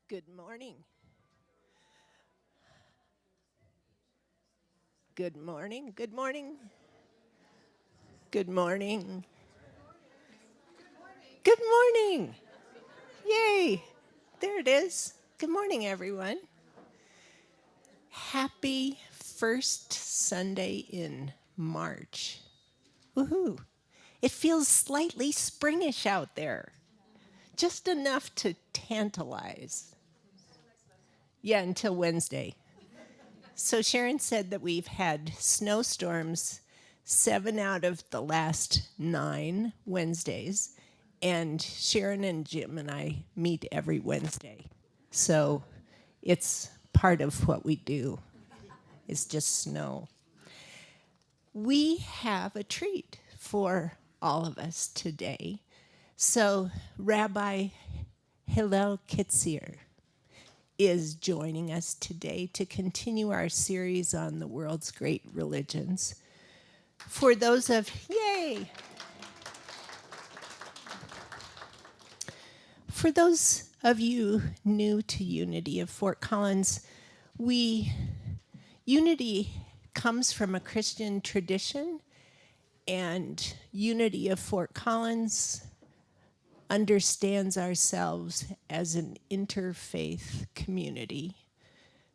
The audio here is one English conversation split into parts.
Good morning. Good morning. Good morning. Good morning. Good morning. Yay. There it is. Good morning, everyone. Happy first Sunday in March. Woohoo. It feels slightly springish out there. Just enough to tantalize. Yeah, until Wednesday. So Sharon said that we've had snowstorms 7 out of the last 9 Wednesdays, and Sharon and Jim and I meet every Wednesday. So it's part of what we do. It's just snow. We have a treat for all of us today. So Rabbi Hillel Katzir is joining us today to continue our series on the world's great religions. For those of, yay! For those of you new to Unity of Fort Collins, Unity comes from a Christian tradition, and Unity of Fort Collins understands ourselves as an interfaith community,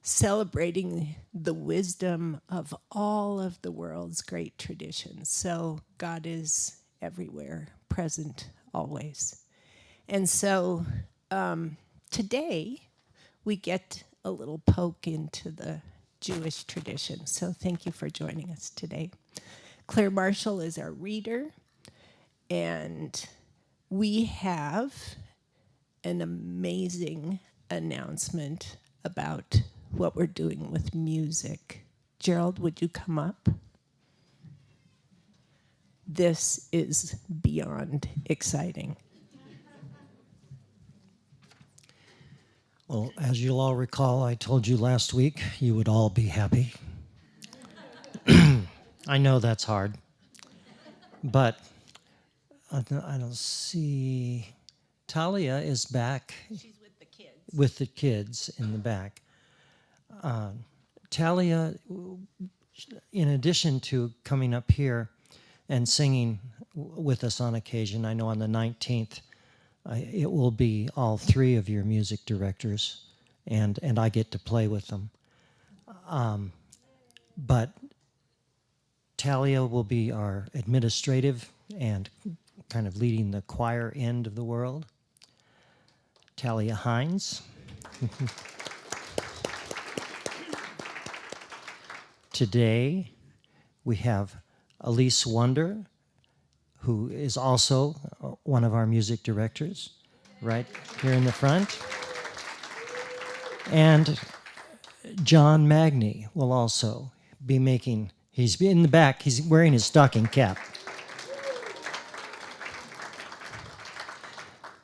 celebrating the wisdom of all of the world's great traditions. So God is everywhere, present always. And so today we get a little poke into the Jewish tradition. So thank you for joining us today. Claire Marshel is our reader, and we have an amazing announcement about what we're doing with music. Gerald, would you come up? This is beyond exciting. Well, as you'll all recall, I told you last week you would all be happy. I know that's hard, but I don't see. Talia is back. She's with the kids. With the kids in the back. Talia, in addition to coming up here and singing with us on occasion, I know on the 19th, it will be all 3 of your music directors, and I get to play with them. But Talia will be our administrative and kind of leading the choir end of the world. Talia Hines. Today, we have Elise Wunder, who is also one of our music directors, right here in the front. And John Magny will also be making, he's in the back, he's wearing his stocking cap.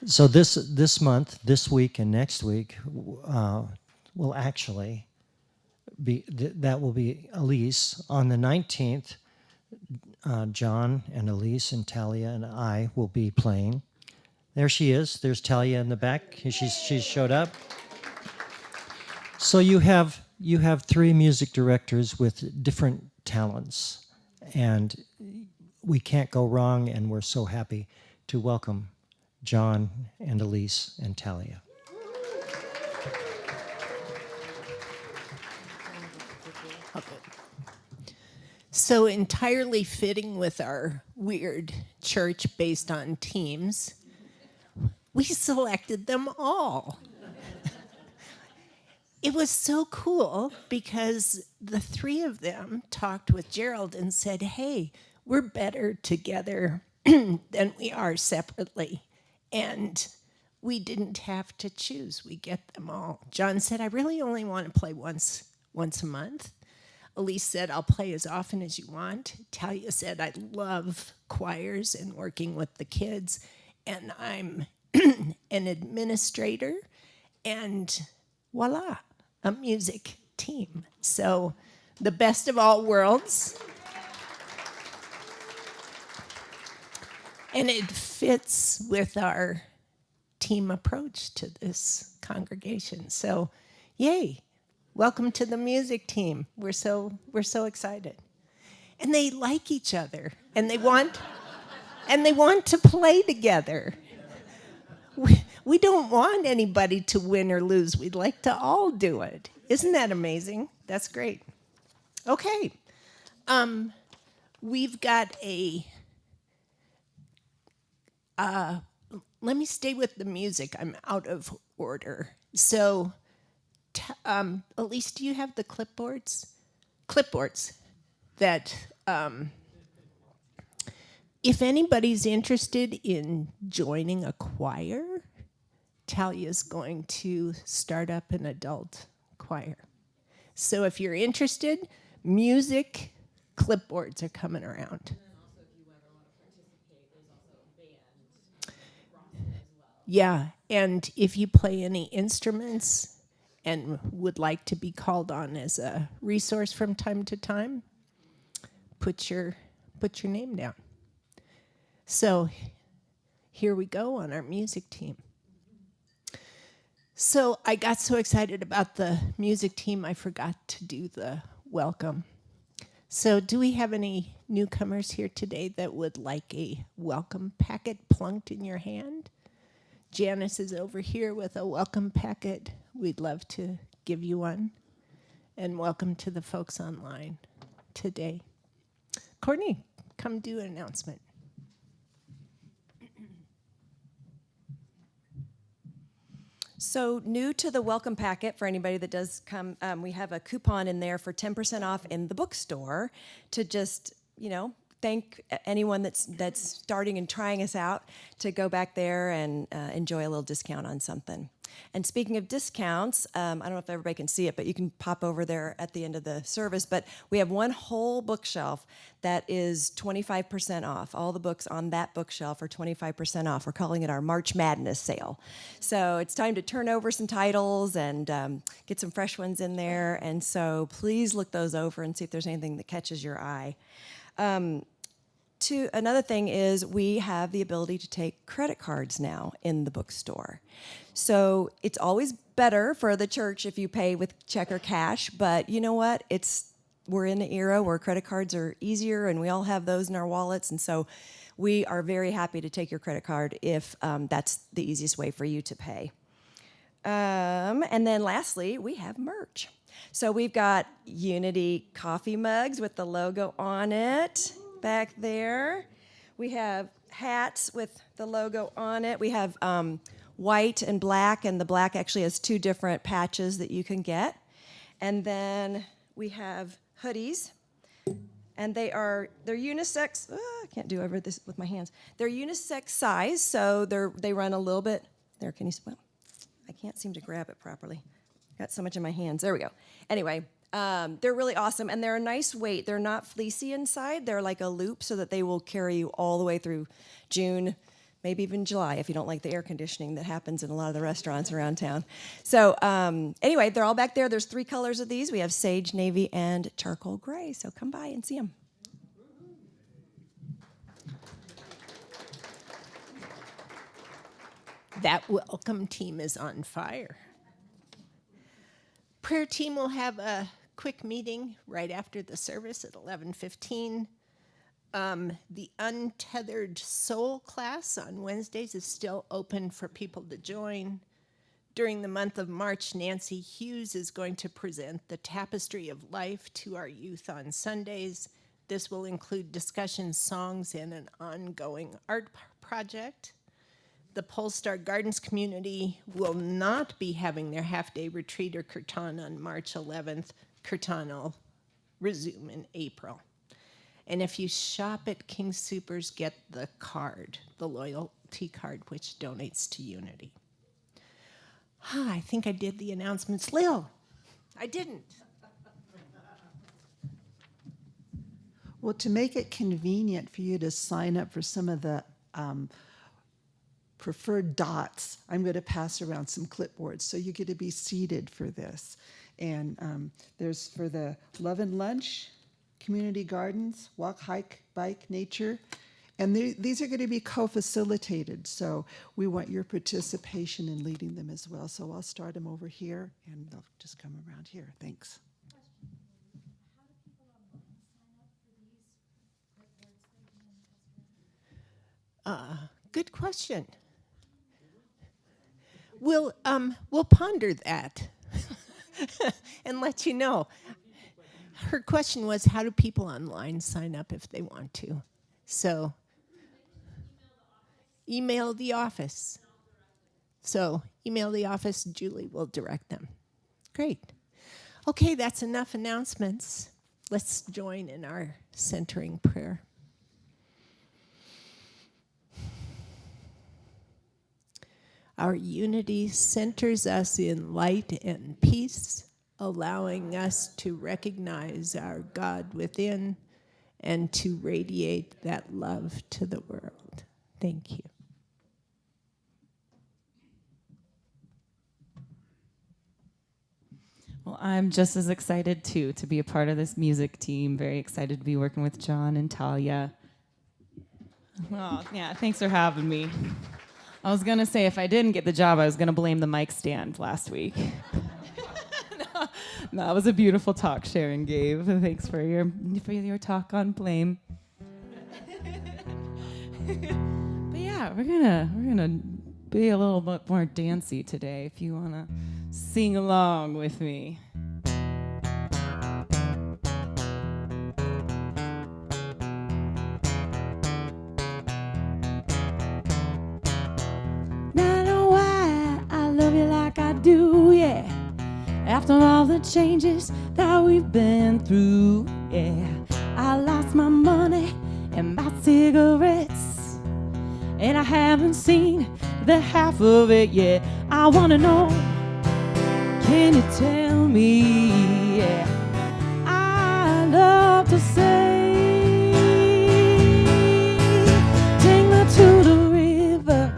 So this month, this week, and next week will actually be, that will be Elise. On the 19th, John and Elise and Talia and I will be playing. There she is. There's Talia in the back. She's showed up. So you have 3 music directors with different talents, and we can't go wrong, and we're so happy to welcome John and Elise and Talia. So entirely fitting with our weird church based on teams, we selected them all. It was so cool because the 3 of them talked with Gerald and said, hey, we're better together than we are separately. And we didn't have to choose. We get them all. John said, I really only want to play once a month. Elise said, I'll play as often as you want. Talia said, I love choirs and working with the kids. And I'm an administrator. And voila, a music team. So the best of all worlds. And it fits with our team approach to this congregation. So, yay! Welcome to the music team. We're so excited, and they like each other, and they want to play together. We don't want anybody to win or lose. We'd like to all do it. Isn't that amazing? That's great. Okay. We've got let me stay with the music. I'm out of order. So, Elise, do you have the clipboards? Clipboards that, if anybody's interested in joining a choir, Talia's going to start up an adult choir. So if you're interested, music clipboards are coming around. And then also, if you ever want to participate, there's also a band roster as well. Yeah, and if you play any instruments and would like to be called on as a resource from time to time, put your name down. So here we go on our music team. So I got so excited about the music team, I forgot to do the welcome. So do we have any newcomers here today that would like a welcome packet plunked in your hand? Janice is over here with a welcome packet. We'd love to give you one. And welcome to the folks online today. Courtney, come do an announcement. So new to the welcome packet for anybody that does come, we have a coupon in there for 10% off in the bookstore to just, thank anyone that's starting and trying us out to go back there and enjoy a little discount on something. And speaking of discounts, I don't know if everybody can see it, but you can pop over there at the end of the service. But we have one whole bookshelf that is 25% off. All the books on that bookshelf are 25% off. We're calling it our March Madness sale. So it's time to turn over some titles and get some fresh ones in there. And so please look those over and see if there's anything that catches your eye. Another thing is we have the ability to take credit cards now in the bookstore. So it's always better for the church if you pay with check or cash, but you know what? We're in an era where credit cards are easier and we all have those in our wallets, and so we are very happy to take your credit card if that's the easiest way for you to pay. And then lastly, we have merch. So we've got Unity coffee mugs with the logo on it. Back there, we have hats with the logo on it. We have white and black, and the black actually has two different patches that you can get. And then we have hoodies, and they're unisex. I can't do over this with my hands. They're unisex size, so they run a little bit. There, can you? Well, I can't seem to grab it properly. Got so much in my hands. There we go. Anyway. They're really awesome, and they're a nice weight. They're not fleecy inside. They're like a loop so that they will carry you all the way through June, maybe even July if you don't like the air conditioning that happens in a lot of the restaurants around town. So anyway, they're all back there. There's 3 colors of these. We have sage, navy, and charcoal gray. So come by and see them. That welcome team is on fire. Prayer team will have a quick meeting right after the service at 11:15. The Untethered Soul class on Wednesdays is still open for people to join. During the month of March, Nancy Hughes is going to present the Tapestry of Life to our youth on Sundays. This will include discussion, songs, and an ongoing art project. The Polestar Gardens community will not be having their half-day retreat or kirtan on March 11th. Kirtan will resume in April. And if you shop at King Soopers, get the card, the loyalty card, which donates to Unity. I think I did the announcements. Lil, I didn't. Well, to make it convenient for you to sign up for some of the preferred dots, I'm going to pass around some clipboards so you get to be seated for this. And there's for the Love and Lunch, Community Gardens, Walk, Hike, Bike, Nature, And these are going to be co-facilitated, so we want your participation in leading them as well. So I'll start them over here, and they'll just come around here. Thanks. Good question. We'll ponder that and let you know. Her question was, how do people online sign up if they want to? So, email the office. So, email the office, Julie will direct them. Great. Okay, that's enough announcements. Let's join in our centering prayer. Our unity centers us in light and peace, allowing us to recognize our God within and to radiate that love to the world. Thank you. Well, I'm just as excited, too, to be a part of this music team. Very excited to be working with John and Talia. Oh, yeah, thanks for having me. I was going to say, if I didn't get the job, I was going to blame the mic stand last week. No, that was a beautiful talk Sharon gave. Thanks for your talk on blame. But yeah, we're gonna be a little bit more dancey today if you want to sing along with me. Not know why I love you like I do, yeah. After all the changes that we've been through, yeah. I lost my money and my cigarettes, and I haven't seen the half of it yet. I wanna know, can you tell me, yeah. I love to say, take me to the river,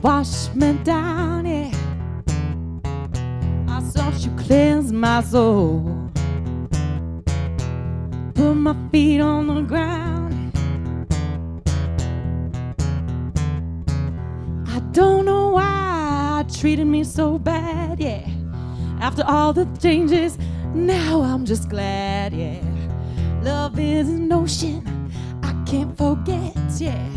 wash me down, yeah. I saw you cleanse my soul, put my feet on the ground. I don't know why you treated me so bad, yeah. After all the changes, now I'm just glad, yeah. Love is an ocean I can't forget, yeah.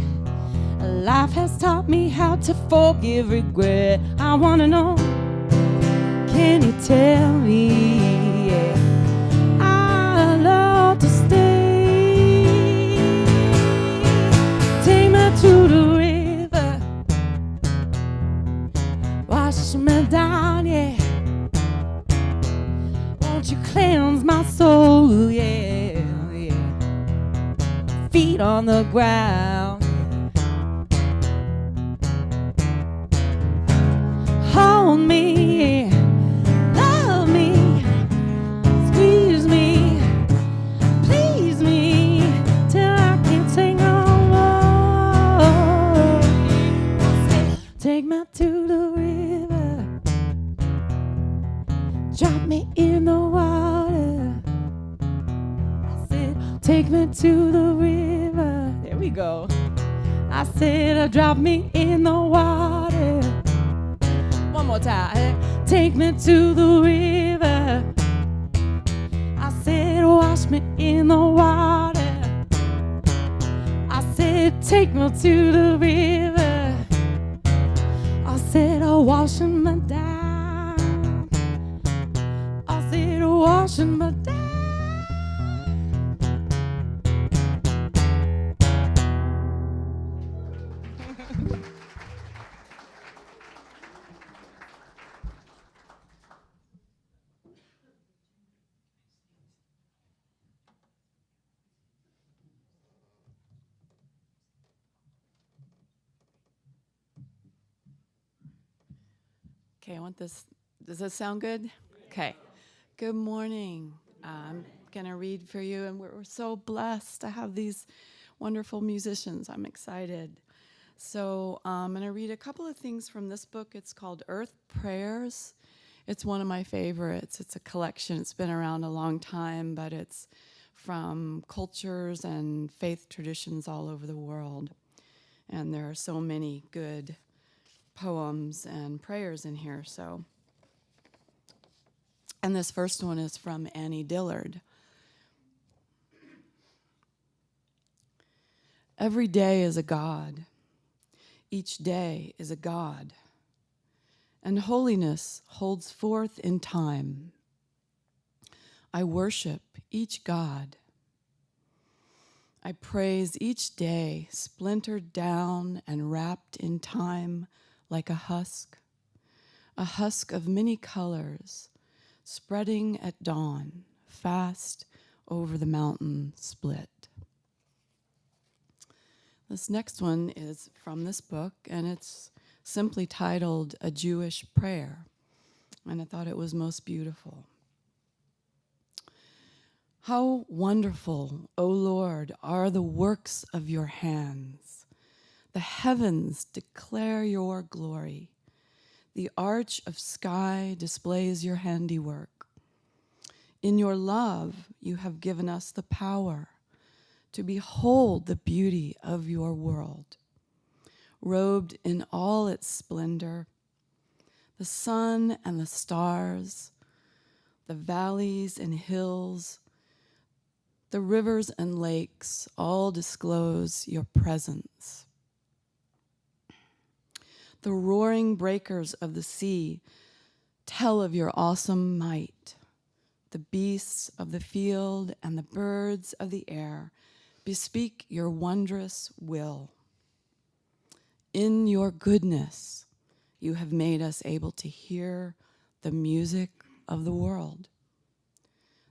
Life has taught me how to forgive regret. I wanna know, can you tell me, yeah. I love to stay. Take me to the river, wash me down, yeah. Won't you cleanse my soul, yeah, yeah. Feet on the ground, hold me, yeah. Love me, squeeze me, please me, till I can't take no more. Take me to the river, drop me in the water. I said, take me to the river. There we go. I said, drop me in the water. One more time. Take me to the river. I said, wash me in the water. I said, take me to the river. I said, washing me down. I said, washing me down. Okay, I want this. Does this sound good? Okay. Good morning. I'm going to read for you, and we're so blessed to have these wonderful musicians. I'm excited. So I'm going to read a couple of things from this book. It's called Earth Prayers. It's one of my favorites. It's a collection. It's been around a long time, but it's from cultures and faith traditions all over the world. And there are so many good poems and prayers in here. And this first one is from Annie Dillard. Every day is a God. Each day is a God. And holiness holds forth in time. I worship each God. I praise each day, splintered down and wrapped in time like a husk of many colors, spreading at dawn, fast over the mountain split. This next one is from this book, and it's simply titled A Jewish Prayer, and I thought it was most beautiful. How wonderful, O Lord, are the works of your hands. The heavens declare your glory. The arch of sky displays your handiwork. In your love, you have given us the power to behold the beauty of your world. Robed in all its splendor, the sun and the stars, the valleys and hills, the rivers and lakes all disclose your presence. The roaring breakers of the sea tell of your awesome might. The beasts of the field and the birds of the air bespeak your wondrous will. In your goodness, you have made us able to hear the music of the world.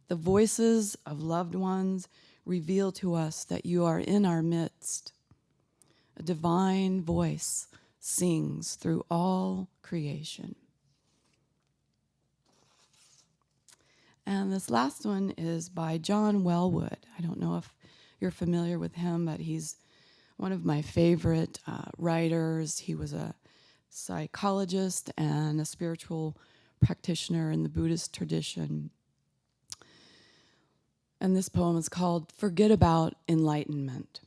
The voices of loved ones reveal to us that you are in our midst. A divine voice sings through all creation. And this last one is by John Wellwood. I don't know if you're familiar with him, but he's one of my favorite writers. He was a psychologist and a spiritual practitioner in the Buddhist tradition. And this poem is called Forget About Enlightenment.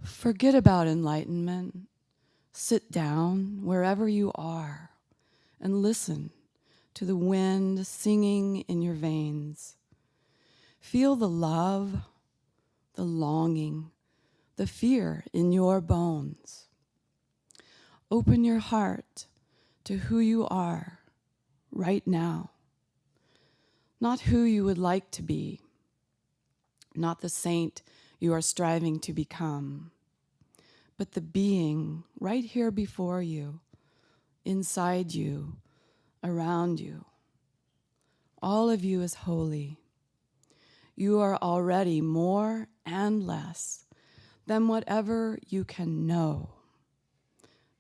Forget about enlightenment. Sit down wherever you are and listen to the wind singing in your veins. Feel the love, the longing, the fear in your bones. Open your heart to who you are right now. Not who you would like to be, not the saint you are striving to become, but the being right here before you, inside you, around you. All of you is holy. You are already more and less than whatever you can know.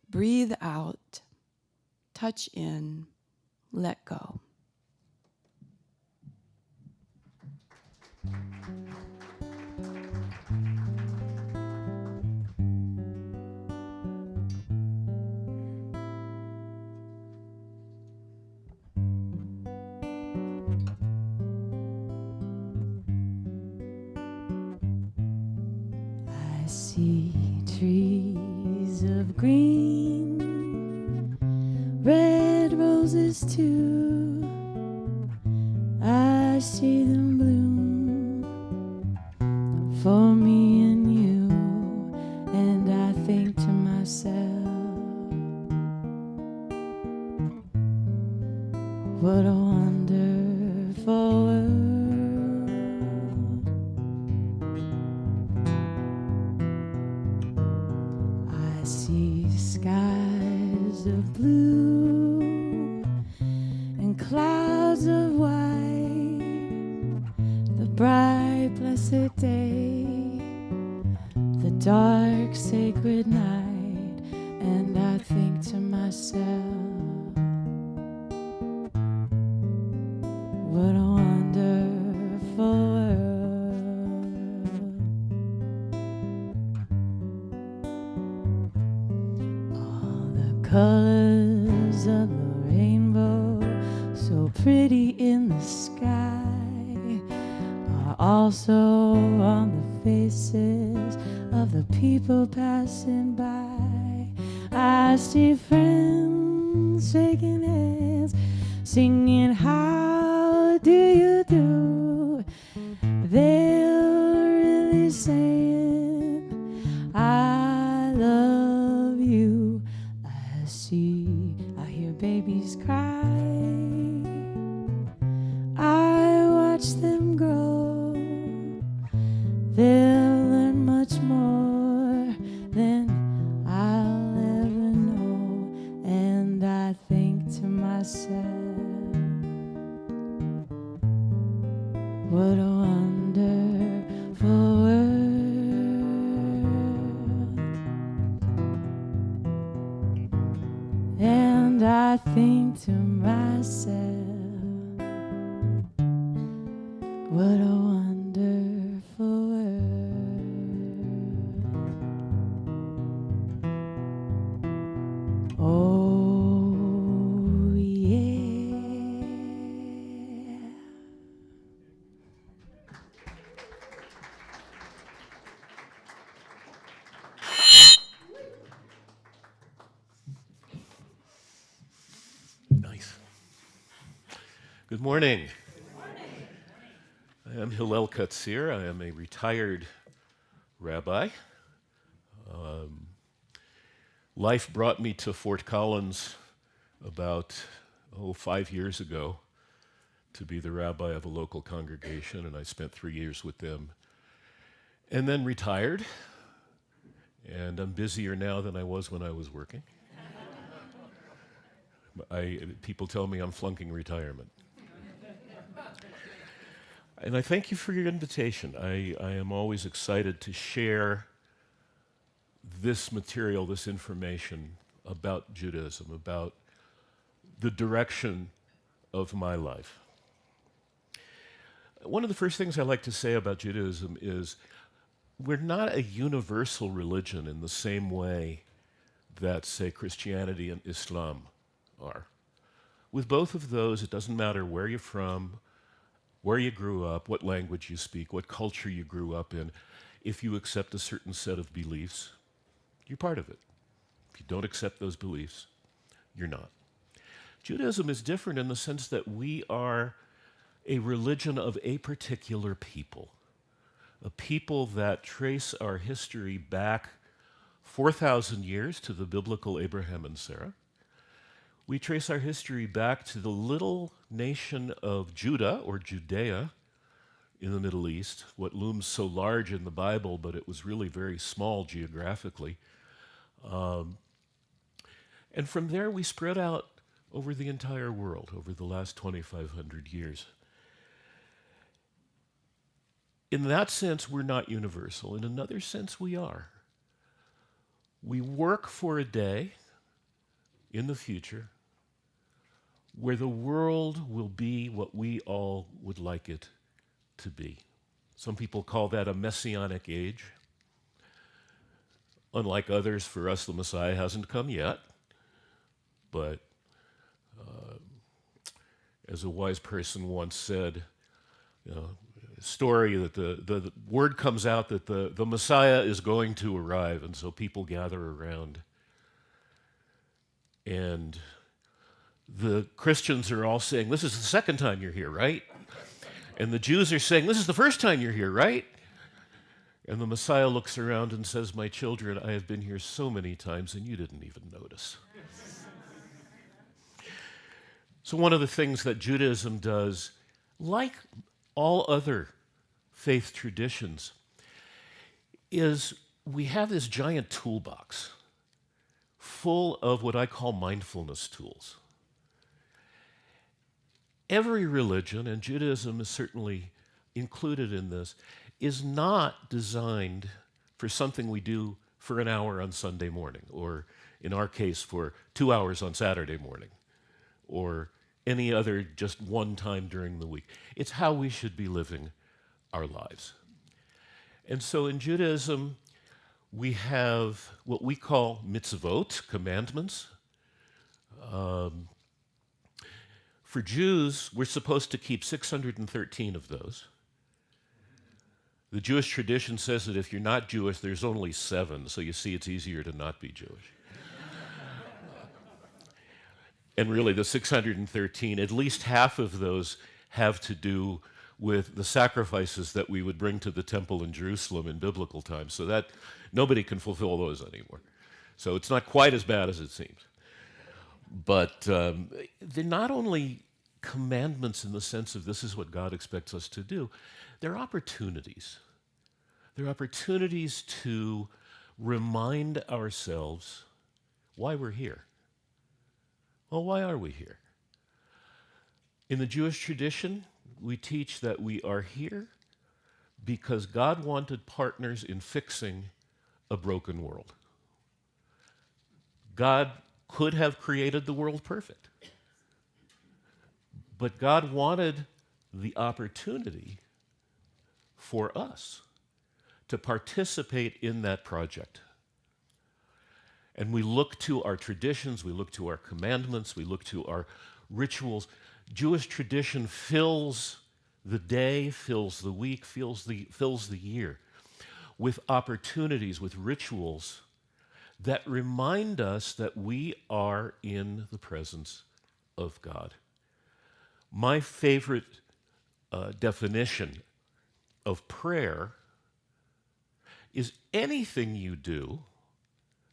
Breathe out, touch in, let go. I see trees of green, red roses too. I see them bloom for me and you, and I think to myself, what a wonderful world. I see skies of blue and clouds of white, the bright blessed day, the dark sacred night, and I think to myself, what a wonderful world. All the colors of the rainbow, so pretty in the sky, are also on the faces of the people passing by. I see friends shaking hands, singing, how do you do? They're really saying, I love you. I hear babies cry. I watch them grow. They'll learn much more than I'll ever know. And I think to myself, what a wonderful world. And I think to myself, what a wonderful world. Oh, yeah. Nice. Good morning. I am Hillel Katzir. I am a retired rabbi. Life brought me to Fort Collins about 5 years ago to be the rabbi of a local congregation, and I spent 3 years with them and then retired. And I'm busier now than I was when I was working. People tell me I'm flunking retirement. And I thank you for your invitation. I am always excited to share this material, this information about Judaism, about the direction of my life. One of the first things I like to say about Judaism is we're not a universal religion in the same way that, say, Christianity and Islam are. With both of those, it doesn't matter where you're from, where you grew up, what language you speak, what culture you grew up in. If you accept a certain set of beliefs, you're part of it. If you don't accept those beliefs, you're not. Judaism is different in the sense that we are a religion of a particular people, a people that trace our history back 4,000 years to the biblical Abraham and Sarah. We trace our history back to the little nation of Judah, or Judea, in the Middle East, what looms so large in the Bible, but it was really very small geographically. And from there, we spread out over the entire world over the last 2,500 years. In that sense, we're not universal. In another sense, we are. We work for a day in the future where the world will be what we all would like it to be. Some people call that a Messianic Age. Unlike others, for us, the Messiah hasn't come yet. But as a wise person once said, story that the word comes out that the Messiah is going to arrive, and so people gather around. And the Christians are all saying, this is the second time you're here, right? And the Jews are saying, this is the first time you're here, right? And the Messiah looks around and says, my children, I have been here so many times and you didn't even notice. So one of the things that Judaism does, like all other faith traditions, is we have this giant toolbox full of what I call mindfulness tools. Every religion, and Judaism is certainly included in this, is not designed for something we do for an hour on Sunday morning, or in our case, for 2 hours on Saturday morning, or any other just one time during the week. It's how we should be living our lives. And so in Judaism, we have what we call mitzvot, commandments. For Jews, we're supposed to keep 613 of those. The Jewish tradition says that if you're not Jewish, there's only 7, so you see it's easier to not be Jewish. And really, the 613, at least half of those have to do with the sacrifices that we would bring to the temple in Jerusalem in biblical times, so that nobody can fulfill those anymore. So it's not quite as bad as it seems. But they're not only commandments in the sense of this is what God expects us to do, they're opportunities. They're opportunities to remind ourselves why we're here. Well, why are we here? In the Jewish tradition, we teach that we are here because God wanted partners in fixing a broken world. God could have created the world perfect, but God wanted the opportunity for us to participate in that project. And we look to our traditions, we look to our commandments, we look to our rituals. Jewish tradition fills the day, fills the week, fills the year with opportunities, with rituals that remind us that we are in the presence of God. My favorite definition of prayer is anything you do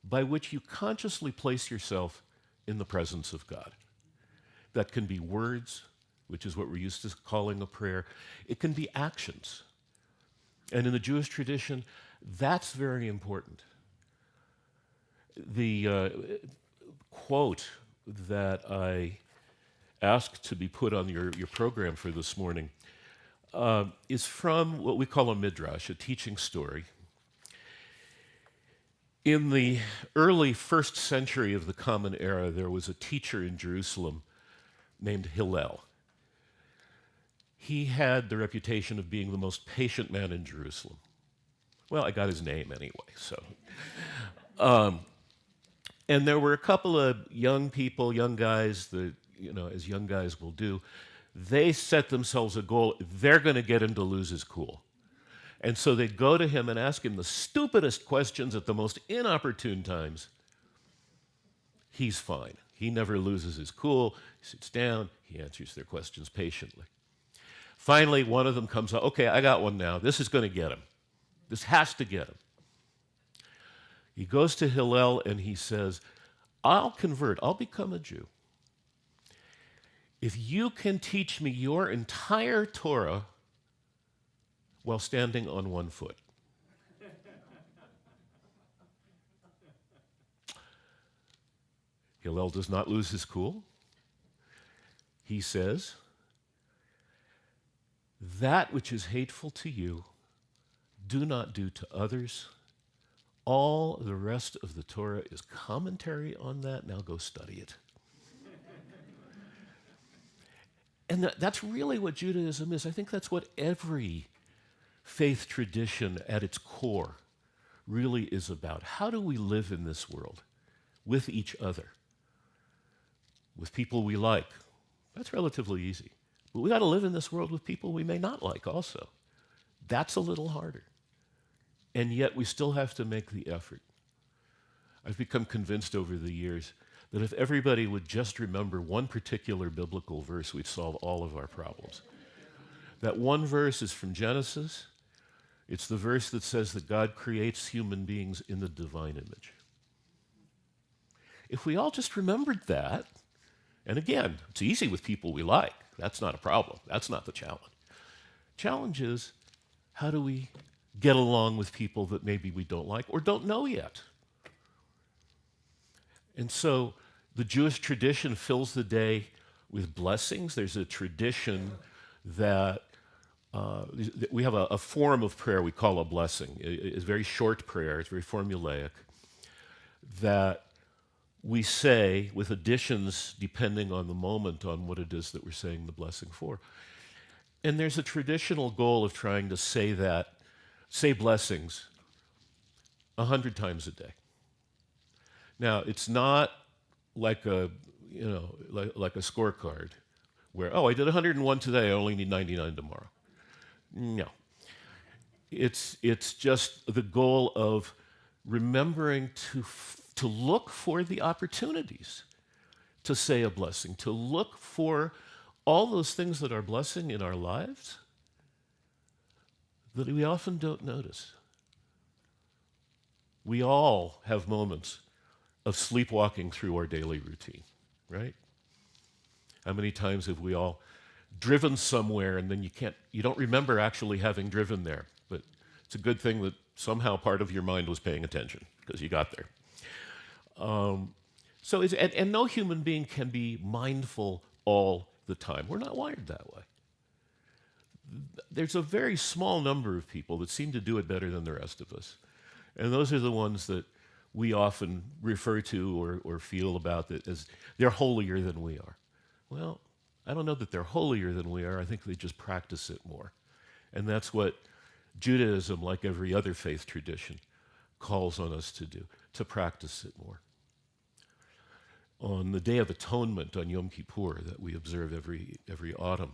by which you consciously place yourself in the presence of God. That can be words, which is what we're used to calling a prayer. It can be actions. And in the Jewish tradition, that's very important. The quote that I asked to be put on your program for this morning is from what we call a midrash, a teaching story. In the early 1st century of the Common Era, there was a teacher in Jerusalem named Hillel. He had the reputation of being the most patient man in Jerusalem. Well, I got his name anyway, so. And there were a couple of young people, young guys, that, as young guys will do, they set themselves a goal. They're going to get him to lose his cool. And so they'd go to him and ask him the stupidest questions at the most inopportune times. He's fine. He never loses his cool. He sits down. He answers their questions patiently. Finally, one of them comes out, okay, I got one now. This is going to get him. This has to get him. He goes to Hillel and he says, I'll convert. I'll become a Jew if you can teach me your entire Torah while standing on one foot. Hillel does not lose his cool. He says, that which is hateful to you, do not do to others. All the rest of the Torah is commentary on that. Now go study it. And that's really what Judaism is. I think that's what every faith tradition at its core really is about. How do we live in this world with each other, with people we like? That's relatively easy. But we got to live in this world with people we may not like also. That's a little harder. And yet we still have to make the effort. I've become convinced over the years that if everybody would just remember one particular biblical verse, we'd solve all of our problems. That one verse is from Genesis. It's the verse that says that God creates human beings in the divine image. If we all just remembered that, and again, it's easy with people we like. That's not a problem. That's not the challenge. Challenge is, how do we get along with people that maybe we don't like or don't know yet? And so the Jewish tradition fills the day with blessings. There's a tradition that we have a form of prayer we call a blessing. It's a very short prayer. It's very formulaic, that we say with additions depending on the moment on what it is that we're saying the blessing for. And there's a traditional goal of trying to say blessings 100 times a day. Now, it's not like a scorecard where, I did 101 today, I only need 99 tomorrow. No. It's just the goal of remembering to look for the opportunities to say a blessing, to look for all those things that are blessing in our lives that we often don't notice. We all have moments of sleepwalking through our daily routine, right? How many times have we all driven somewhere and then you don't remember actually having driven there, but it's a good thing that somehow part of your mind was paying attention because you got there. And no human being can be mindful all the time. We're not wired that way. There's a very small number of people that seem to do it better than the rest of us. And those are the ones that we often refer to or feel about that as they're holier than we are. Well, I don't know that they're holier than we are. I think they just practice it more. And that's what Judaism, like every other faith tradition, calls on us to do, to practice it more. On the Day of Atonement, on Yom Kippur, that we observe every autumn,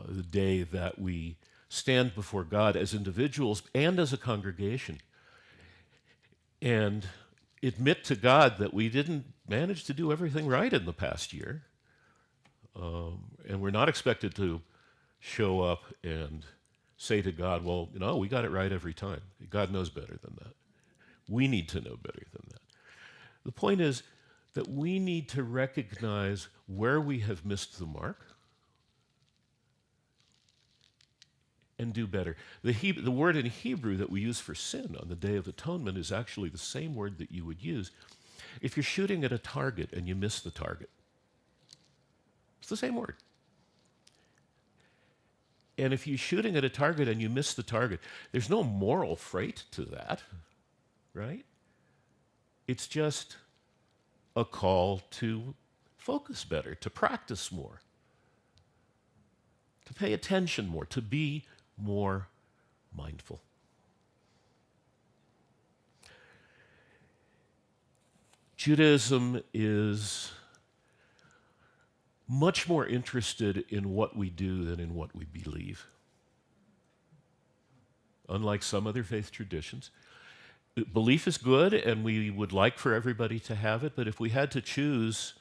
the day that we stand before God as individuals and as a congregation and admit to God that we didn't manage to do everything right in the past year. And we're not expected to show up and say to God, well, we got it right every time. God knows better than that. We need to know better than that. The point is that we need to recognize where we have missed the mark and do better. The word in Hebrew that we use for sin on the Day of Atonement is actually the same word that you would use if you're shooting at a target and you miss the target. It's the same word. And if you're shooting at a target and you miss the target, there's no moral freight to that, right? It's just a call to focus better, to practice more, to pay attention more, to be more mindful. Judaism is much more interested in what we do than in what we believe. Unlike some other faith traditions, belief is good and we would like for everybody to have it, but if we had to choose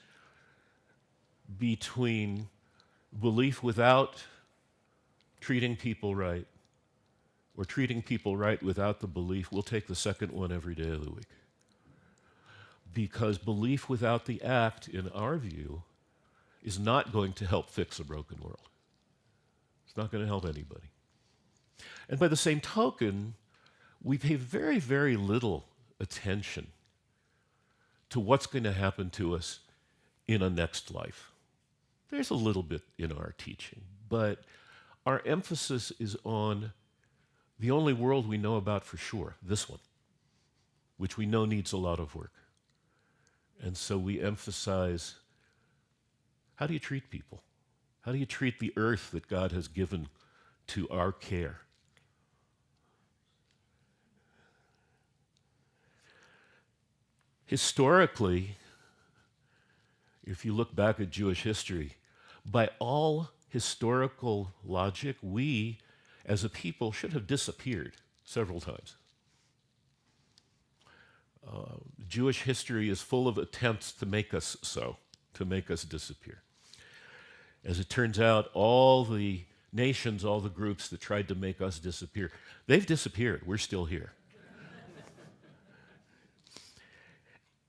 between belief without treating people right or treating people right without the belief, we'll take the second one every day of the week. Because belief without the act, in our view, is not going to help fix a broken world. It's not going to help anybody. And by the same token, we pay very, very little attention to what's going to happen to us in a next life. There's a little bit in our teaching, but our emphasis is on the only world we know about for sure, this one, which we know needs a lot of work. And so we emphasize, how do you treat people? How do you treat the earth that God has given to our care? Historically, if you look back at Jewish history, by all historical logic, we as a people should have disappeared several times. Jewish history is full of attempts to make us so, to make us disappear. As it turns out, all the nations, all the groups that tried to make us disappear, they've disappeared. We're still here.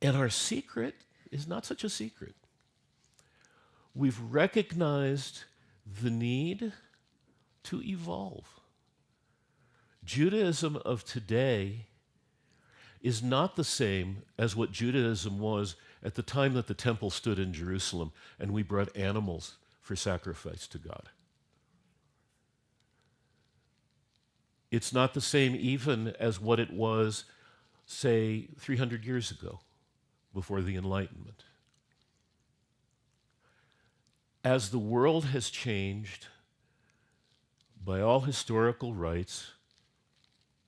And our secret is not such a secret. We've recognized the need to evolve. Judaism of today is not the same as what Judaism was at the time that the temple stood in Jerusalem and we brought animals for sacrifice to God. It's not the same even as what it was, say, 300 years ago, before the Enlightenment. As the world has changed, by all historical rights,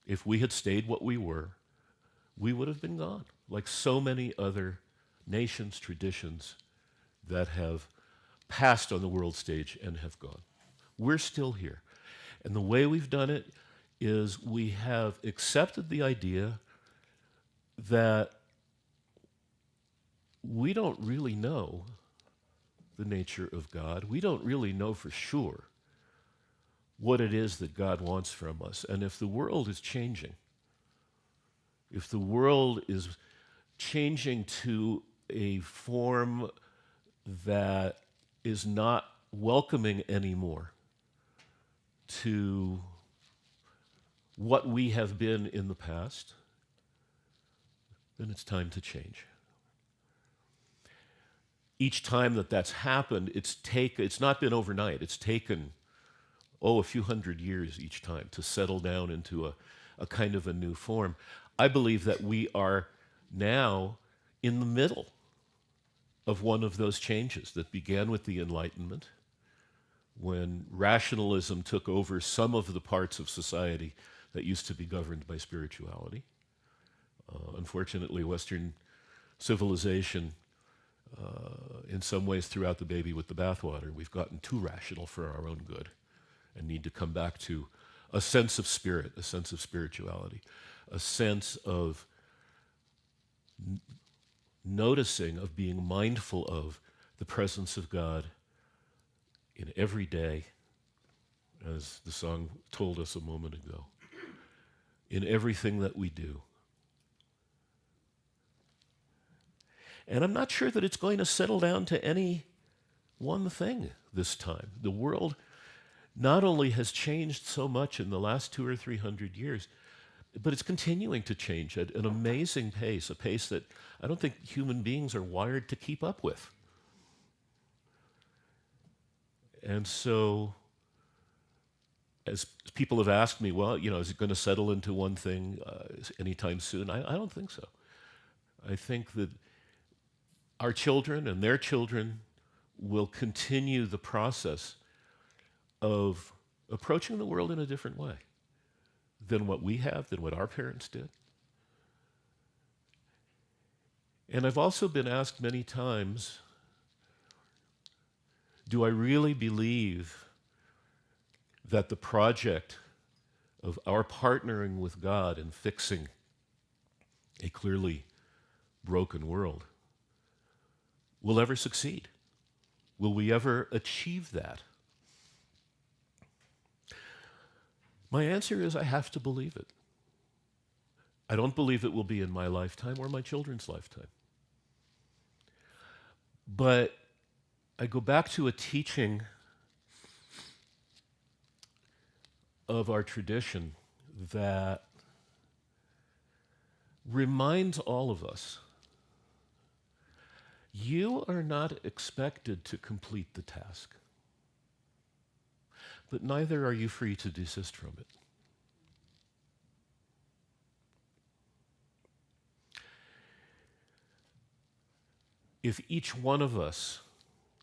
if we had stayed what we were, we would have been gone, like so many other nations, traditions that have passed on the world stage and have gone. We're still here. And the way we've done it is we have accepted the idea that we don't really know the nature of God. We don't really know for sure what it is that God wants from us. And if the world is changing, if the world is changing to a form that is not welcoming anymore to what we have been in the past, then it's time to change. Each time that that's happened, it's not been overnight. It's taken, a few hundred years each time to settle down into a kind of a new form. I believe that we are now in the middle of one of those changes that began with the Enlightenment, when rationalism took over some of the parts of society that used to be governed by spirituality. Unfortunately, Western civilization, in some ways, threw out the baby with the bathwater. We've gotten too rational for our own good and need to come back to a sense of spirit, a sense of spirituality, a sense of noticing, of being mindful of the presence of God in every day, as the song told us a moment ago, in everything that we do. And I'm not sure that it's going to settle down to any one thing this time. The world not only has changed so much in the last 200 or 300 years, but it's continuing to change at an amazing pace, a pace that I don't think human beings are wired to keep up with. And so, as people have asked me, well, is it going to settle into one thing anytime soon? I don't think so. I think that our children and their children will continue the process of approaching the world in a different way than what we have, than what our parents did. And I've also been asked many times, do I really believe that the project of our partnering with God in fixing a clearly broken world will ever succeed? Will we ever achieve that? My answer is I have to believe it. I don't believe it will be in my lifetime or my children's lifetime. But I go back to a teaching of our tradition that reminds all of us, you are not expected to complete the task, but neither are you free to desist from it. If each one of us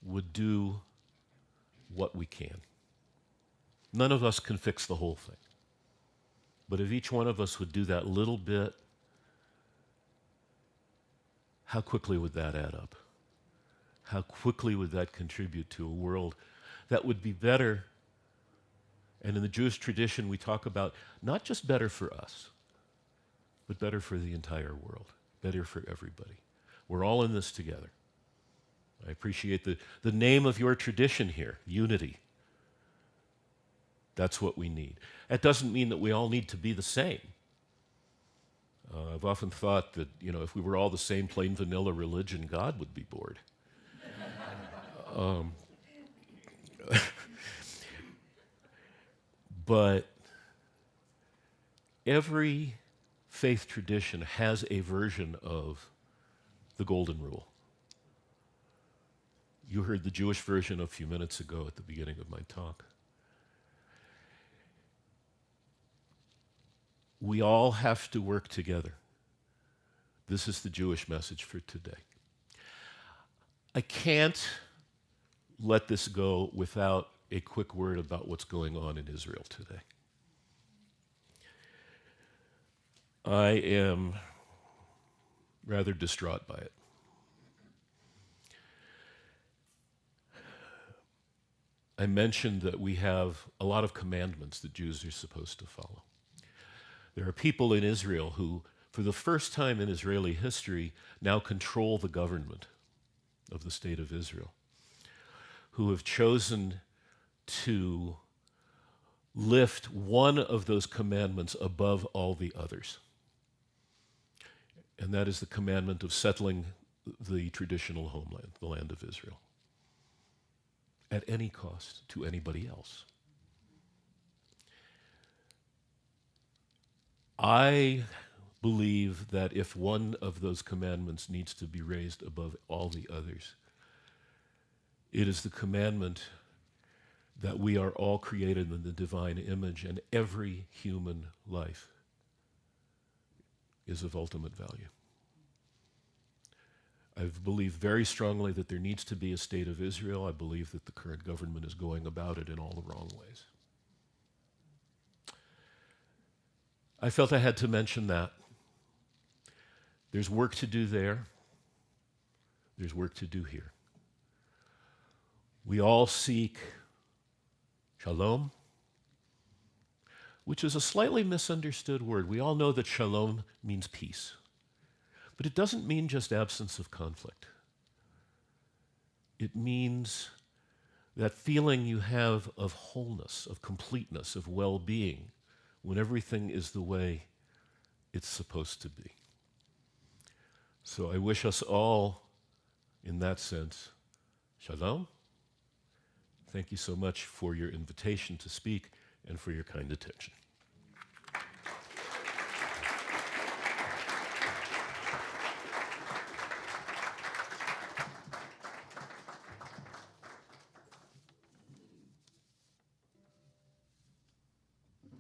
would do what we can, none of us can fix the whole thing. But if each one of us would do that little bit, how quickly would that add up? How quickly would that contribute to a world that would be better? And in the Jewish tradition, we talk about not just better for us, but better for the entire world, better for everybody. We're all in this together. I appreciate the name of your tradition here, unity. That's what we need. That doesn't mean that we all need to be the same. I've often thought that, if we were all the same plain vanilla religion, God would be bored. But every faith tradition has a version of the Golden Rule. You heard the Jewish version a few minutes ago at the beginning of my talk. We all have to work together. This is the Jewish message for today. I can't let this go without a quick word about what's going on in Israel today. I am rather distraught by it. I mentioned that we have a lot of commandments that Jews are supposed to follow. There are people in Israel who, for the first time in Israeli history, now control the government of the state of Israel, who have chosen to lift one of those commandments above all the others. And that is the commandment of settling the traditional homeland, the land of Israel, at any cost to anybody else. I believe that if one of those commandments needs to be raised above all the others, it is the commandment that we are all created in the divine image, and every human life is of ultimate value. I believe very strongly that there needs to be a state of Israel. I believe that the current government is going about it in all the wrong ways. I felt I had to mention that. There's work to do there. There's work to do here. We all seek Shalom, which is a slightly misunderstood word. We all know that Shalom means peace, but it doesn't mean just absence of conflict. It means that feeling you have of wholeness, of completeness, of well-being, when everything is the way it's supposed to be. So I wish us all, in that sense, Shalom. Thank you so much for your invitation to speak and for your kind attention.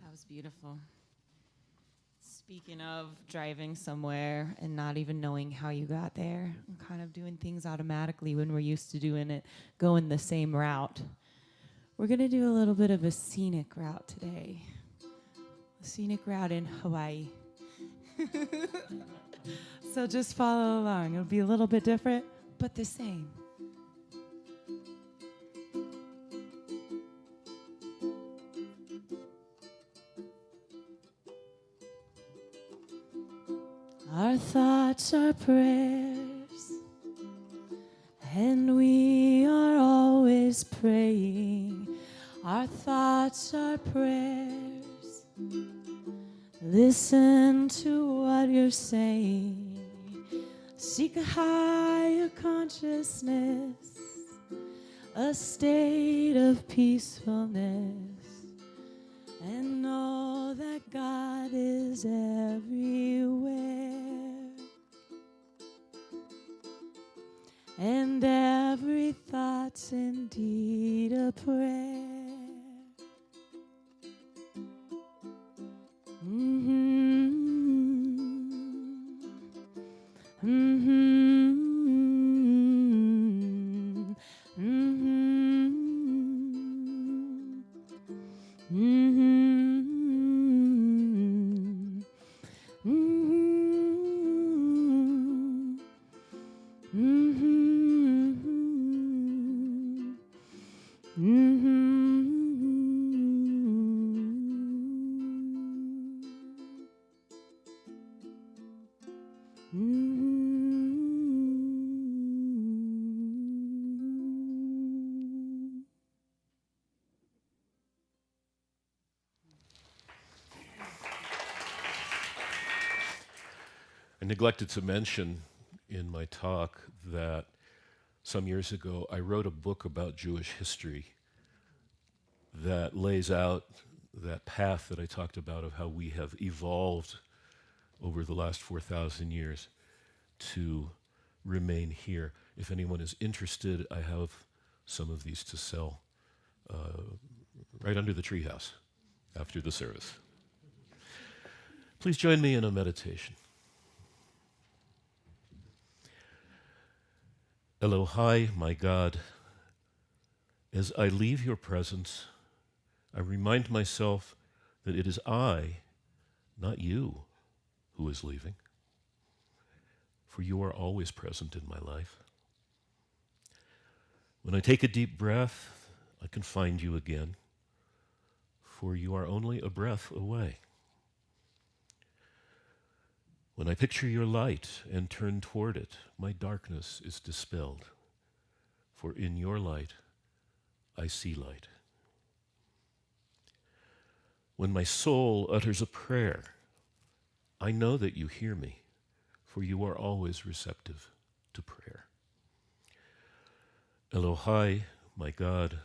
That was beautiful. Speaking of driving somewhere and not even knowing how you got there, and kind of doing things automatically when we're used to doing it, going the same route. We're going to do a little bit of a scenic route today. A scenic route in Hawaii. So just follow along. It'll be a little bit different, but the same. Our thoughts are prayers, and we are always praying. Our thoughts are prayers. Listen to what you're saying. Seek a higher consciousness, a state of peacefulness, and know that God is everywhere. And every thought's indeed a prayer. I neglected to mention in my talk that some years ago I wrote a book about Jewish history that lays out that path that I talked about of how we have evolved over the last 4,000 years to remain here. If anyone is interested, I have some of these to sell right under the treehouse after the service. Please join me in a meditation. Elohai, my God, as I leave your presence, I remind myself that it is I, not you, who is leaving, for you are always present in my life. When I take a deep breath, I can find you again, for you are only a breath away. When I picture your light and turn toward it, my darkness is dispelled. For in your light, I see light. When my soul utters a prayer, I know that you hear me, for you are always receptive to prayer. Elohai, my God,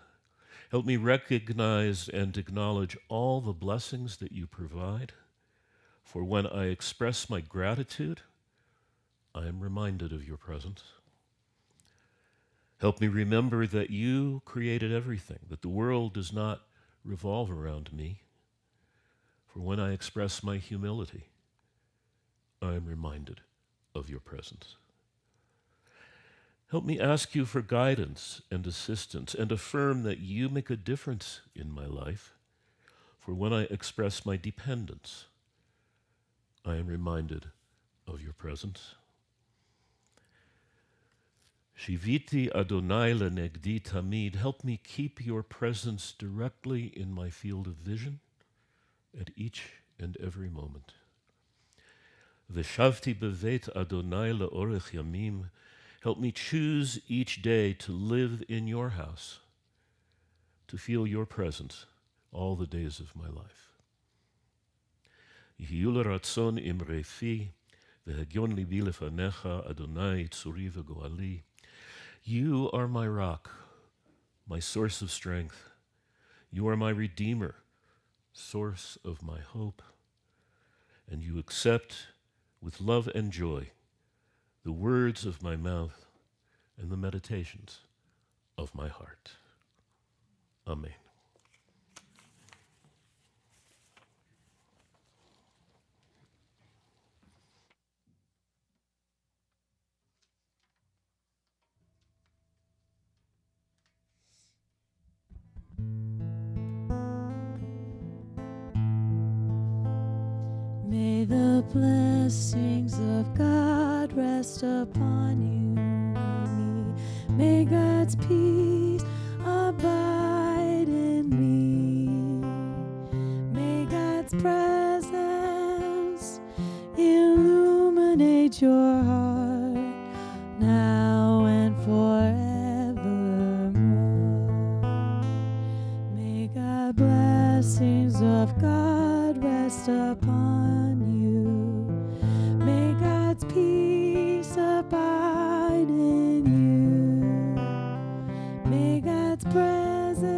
help me recognize and acknowledge all the blessings that you provide, for when I express my gratitude, I am reminded of your presence. Help me remember that you created everything, that the world does not revolve around me, for when I express my humility, I am reminded of your presence. Help me ask you for guidance and assistance and affirm that you make a difference in my life, for when I express my dependence, I am reminded of your presence. Shiviti Adonai lenegdi tamid, help me keep your presence directly in my field of vision at each and every moment. Veshavti bevet Adonai leorech yamim, help me choose each day to live in your house, to feel your presence all the days of my life. Yihiu l'ratzon imrei fi, v'hagyon libi lefanecha, Adonai tzuri v'goali. You are my rock, my source of strength. You are my redeemer, source of my hope. And you accept with love and joy the words of my mouth and the meditations of my heart. Amen. May the blessings of God rest upon you and me. May God's peace abide in me. May God's presence illuminate your heart now and forevermore. May God's blessings of God rest upon you. May God's peace abide in you. May God's presence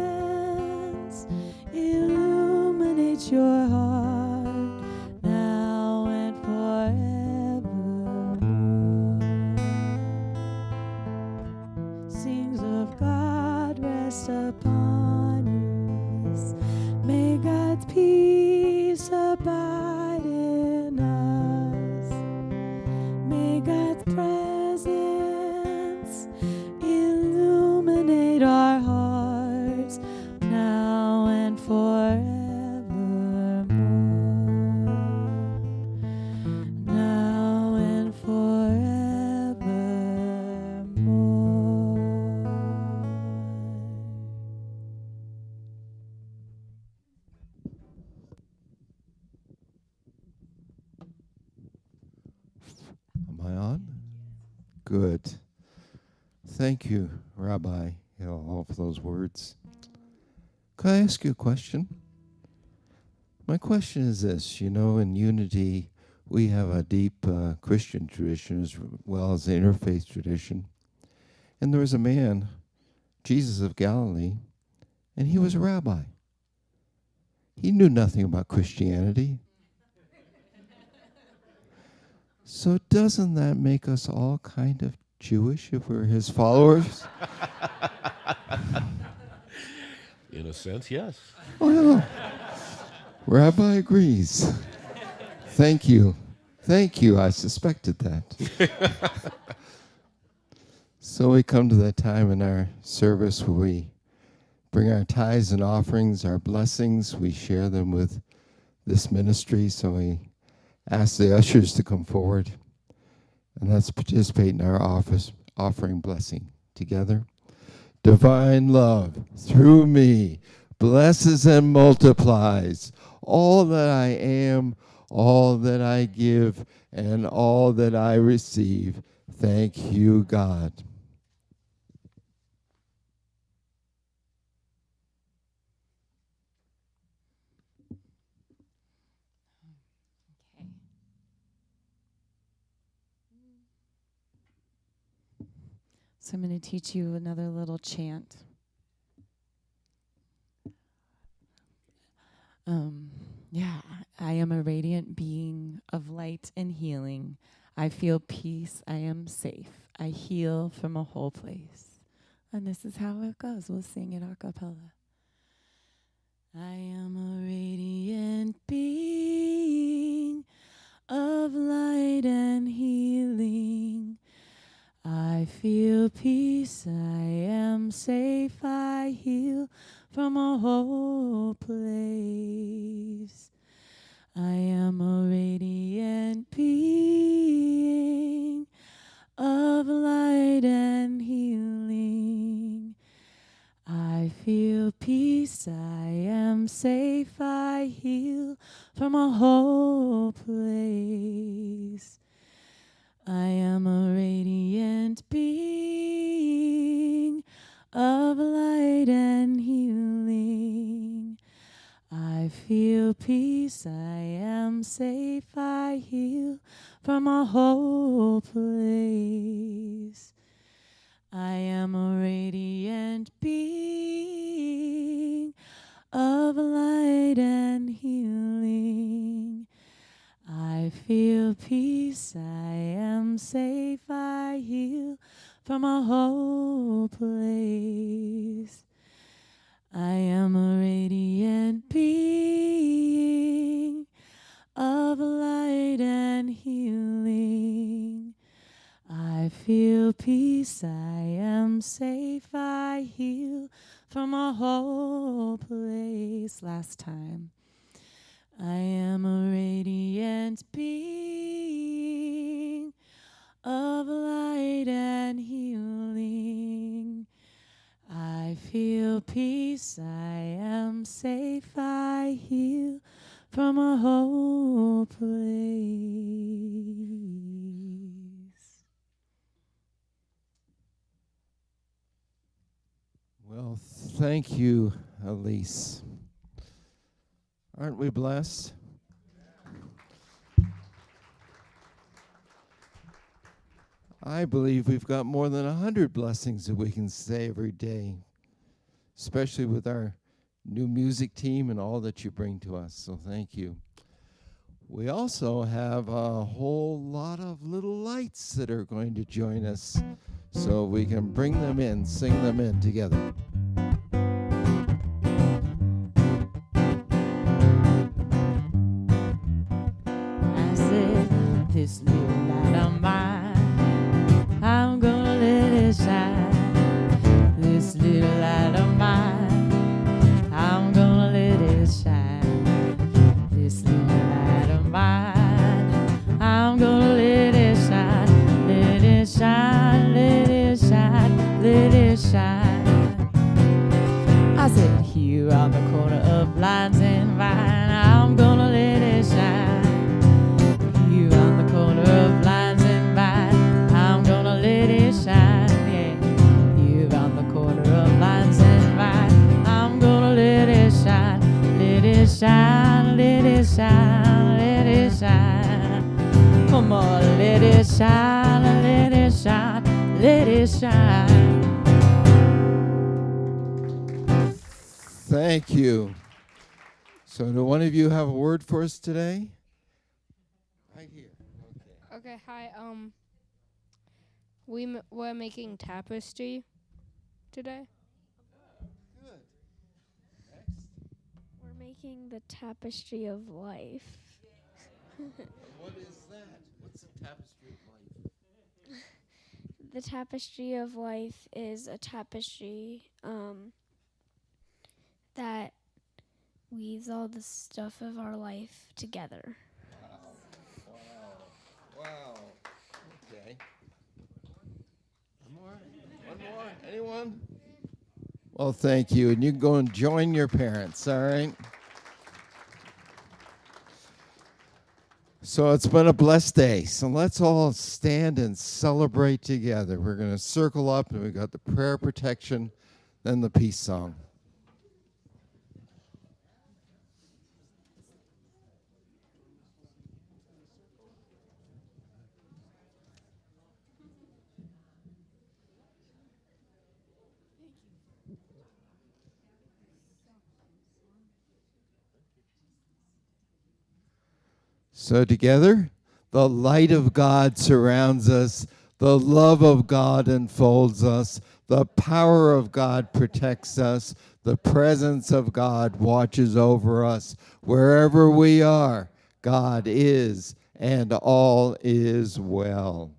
illuminate your heart now and forevermore. Sings of God rest upon you. May God's peace abide in us. May God's presence illuminate our hearts now and forevermore. Now and forevermore. Am I on? Good. Thank you, Rabbi Hillel, for those words. Could I ask you a question? My question is this. You know, in Unity, we have a deep Christian tradition as well as the interfaith tradition. And there was a man, Jesus of Galilee, and he was a rabbi. He knew nothing about Christianity. So doesn't that make us all kind of Jewish if we're his followers? In a sense, yes. Well, Rabbi agrees. Thank you. Thank you. I suspected that. So we come to that time in our service where we bring our tithes and offerings, our blessings. We share them with this ministry. So we ask the ushers to come forward. And let's participate in our offering blessing together. Divine love through me blesses and multiplies all that I am, all that I give and all that I receive. Thank you, God. So I'm going to teach you another little chant. I am a radiant being of light and healing. I feel peace. I am safe. I heal from a whole place. And this is how it goes. We'll sing it a cappella. I am a radiant being of light and healing. I feel peace, I am safe, I heal from a whole place. I am a radiant being of light and healing. I feel peace, I am safe, I heal from a whole place. I am a radiant being of light and healing. I feel peace, I am safe, I heal from a whole place. I am a radiant being of light and healing. I feel peace, I am safe, I heal from a whole place. I am a radiant being of light and healing. I feel peace, I am safe, I heal from a whole place. Last time. I am a radiant being of light and healing. I feel peace, I am safe, I heal from a whole place. Well, thank you, Elise. Aren't we blessed? I believe we've got more than 100 blessings that we can say every day, especially with our new music team and all that you bring to us. So thank you. We also have a whole lot of little lights that are going to join us, so we can bring them in, sing them in together. This little light of mine, I'm gonna let it shine. This little light of mine, I'm gonna let it shine. This little light of mine, I'm gonna let it shine. Let it shine, let it shine, let it shine. I said here on the corner of Lines and Vine, I'm gonna let it shine. Shine, let it shine, let it shine. Come on, let it shine, let it shine, let it shine. Thank you. So do one of you have a word for us today? Right here. Okay, hi. We're making tapestry today. Good. We're making the tapestry of life. What is that? What's the tapestry of life? The tapestry of life is a tapestry that weaves all the stuff of our life together. Wow. Okay. One more? Anyone? Well, thank you. And you can go and join your parents, all right? So it's been a blessed day. So let's all stand and celebrate together. We're going to circle up, and we've got the prayer protection, then the peace song. So together, the light of God surrounds us, the love of God enfolds us, the power of God protects us, the presence of God watches over us. Wherever we are, God is, and all is well.